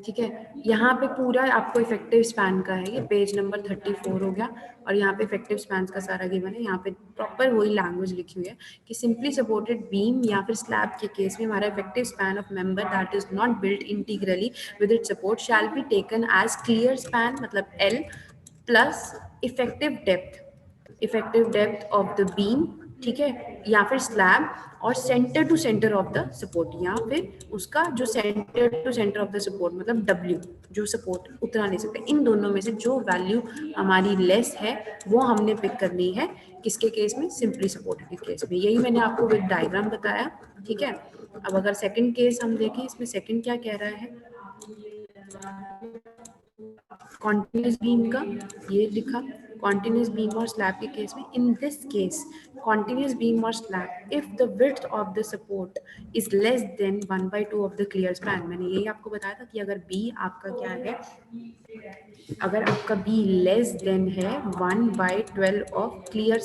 ठीक है, यहाँ पे पूरा आपको इफेक्टिव स्पैन का है, ये पेज नंबर 34 हो गया, और यहाँ पे इफेक्टिव स्पैन का सारा गिवन है। यहाँ पे प्रॉपर वही लैंग्वेज लिखी हुई है कि सिंपली सपोर्टेड बीम या फिर स्लैब के केस में हमारा effective span of member that is not built integrally with its support shall be taken as clear span, मतलब L plus effective depth of the beam, ठीक है, या फिर स्लैब, और centre to centre of the support, या फिर उसका जो centre to centre of the support मतलब डब्ल्यू, जो सपोर्ट उतना ले सकते हैं। इन दोनों में से जो वैल्यू हमारी लेस है वो हमने पिक करनी है, किसके केस में, सिंपली सपोर्टेड के केस में। यही मैंने आपको विद डायग्राम बताया, ठीक है। अब अगर सेकंड केस हम देखें, इसमें सेकंड क्या कह रहा है, कॉन्टिन्यूस बीम का, ये लिखा कॉन्टिन्यूस बीम और स्लैब के केस में, in this case continuous beam और slab if the width of the support is less than 1/2 of the clear span. मैंने यही आपको बताया था कि अगर बी आपका क्या है, अगर आपका बी लेस देन है 1/12 ऑफ क्लियर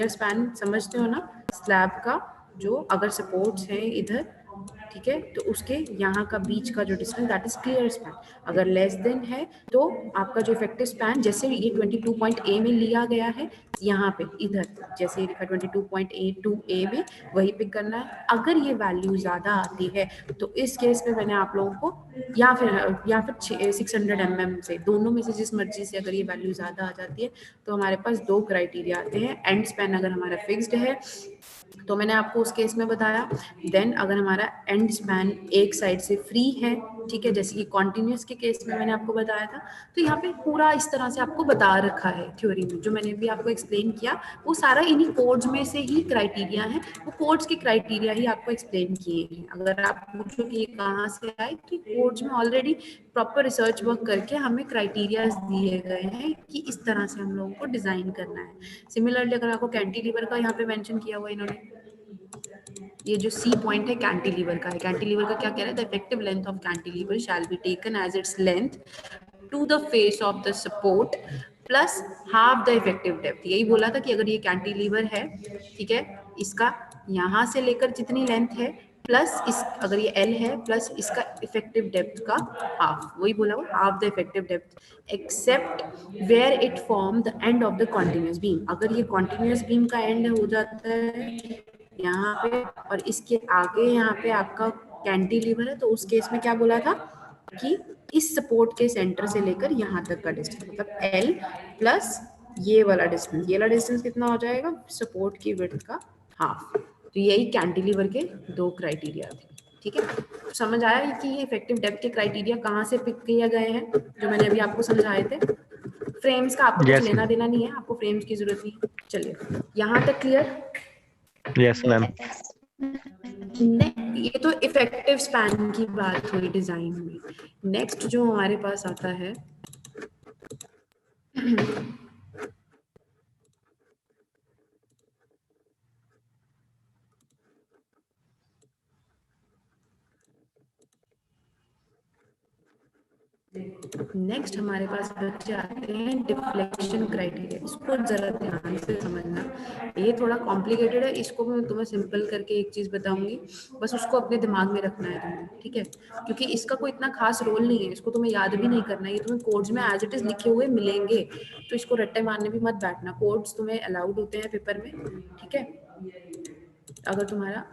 स्पैन समझते हो ना, स्लैब का जो अगर सपोर्ट्स हैं इधर, ठीक है, तो उसके यहाँ का बीच का जो distance that is clear span. अगर लेस देन है तो आपका जो इफेक्टिव स्पैन, जैसे ये 22.a में लिया गया है, यहाँ पे इधर जैसे लिखा 22.82a में, वही पिक करना है। अगर ये वैल्यू ज़्यादा आती है तो इस केस में मैंने आप लोगों को या फिर 600 mm से, दोनों में से जिस मर्जी से अगर ये वैल्यू ज़्यादा आ जाती है तो हमारे पास दो क्राइटेरिया आते हैं। एंड स्पैन अगर हमारा फिक्स्ड है तो मैंने आपको उस केस में बताया, देन अगर हमारा एंड स्पैन एक साइड से फ्री है, ठीक है, जैसे कि कॉन्टिन्यूस के केस में मैंने आपको बताया था। तो यहाँ पे पूरा इस तरह से आपको बता रखा है थ्योरी में, जो मैंने भी आपको एक्सप्लेन किया वो सारा इन्हीं कोड्स में से ही क्राइटेरिया है, वो कोड्स के क्राइटेरिया ही आपको एक्सप्लेन किए हैं। अगर आप पूछो कि ये कहाँ से आए, तो कोड्स में ऑलरेडी प्रॉपर रिसर्च वर्क करके हमें क्राइटेरिया दिए गए हैं कि इस तरह से हम लोगों को डिजाइन करना है। सिमिलरली अगर आपको कैंटिलीवर का यहाँ पे मेंशन किया हुआ इन्होंने, ये जो सी पॉइंट है कैंटिलीवर का है, कैंटिलीवर का क्या कह रहा है, the effective length of cantilever shall be taken as its length to the face of the support plus half the effective depth. यही बोला था कि अगर ये कैंटिलीवर है, ठीक है, इसका यहाँ से लेकर जितनी लेंथ है प्लस इस, अगर ये एल है, प्लस इसका इफेक्टिव डेप्थ का हाफ, वही बोला वो half the effective depth except where it form the end of the continuous beam. अगर ये कॉन्टिन्यूस बीम का एंड हो जाता है यहाँ पे और इसके आगे यहाँ पे आपका कैंटिलीवर है, तो उस केस में क्या बोला था कि इस सपोर्ट के सेंटर से लेकर यहाँ तक का डिस्टेंस, मतलब एल प्लस ये वाला डिस्टेंस, ये वाला डिस्टेंस कितना हो जाएगा, सपोर्ट की विड्थ का हाफ। तो यही कैंटिलीवर के दो क्राइटेरिया थे, ठीक है। तो समझ आया कि ये इफेक्टिव डेप्थ के क्राइटेरिया कहाँ से पिक किए गए हैं, जो मैंने अभी आपको समझाए थे। फ्रेम्स का आपको कुछ लेना देना नहीं है, आपको फ्रेम्स की जरूरत नहीं है। चलिए यहाँ तक क्लियर। Yes ma'am. ये तो इफेक्टिव स्पैन की बात हुई डिजाइन में। नेक्स्ट जो हमारे पास आता है नेक्स्ट हमारे पास बच्चे आते हैं डिफ्लेक्शन क्राइटेरिया। इसको जरा ध्यान से समझना, ये थोड़ा कॉम्प्लिकेटेड है, इसको मैं तुम्हें सिंपल करके एक चीज बताऊंगी, बस उसको अपने दिमाग में रखना है तुम्हें, ठीक है, क्योंकि इसका कोई इतना खास रोल नहीं है, इसको तुम्हें याद भी नहीं करना है, ये तुम्हें कोड्स में एज इट इज लिखे हुए मिलेंगे, तो इसको रट्टे मारने भी मत बैठना। कोड्स तुम्हें अलाउड होते हैं पेपर में, ठीक है। अगर तुम्हारा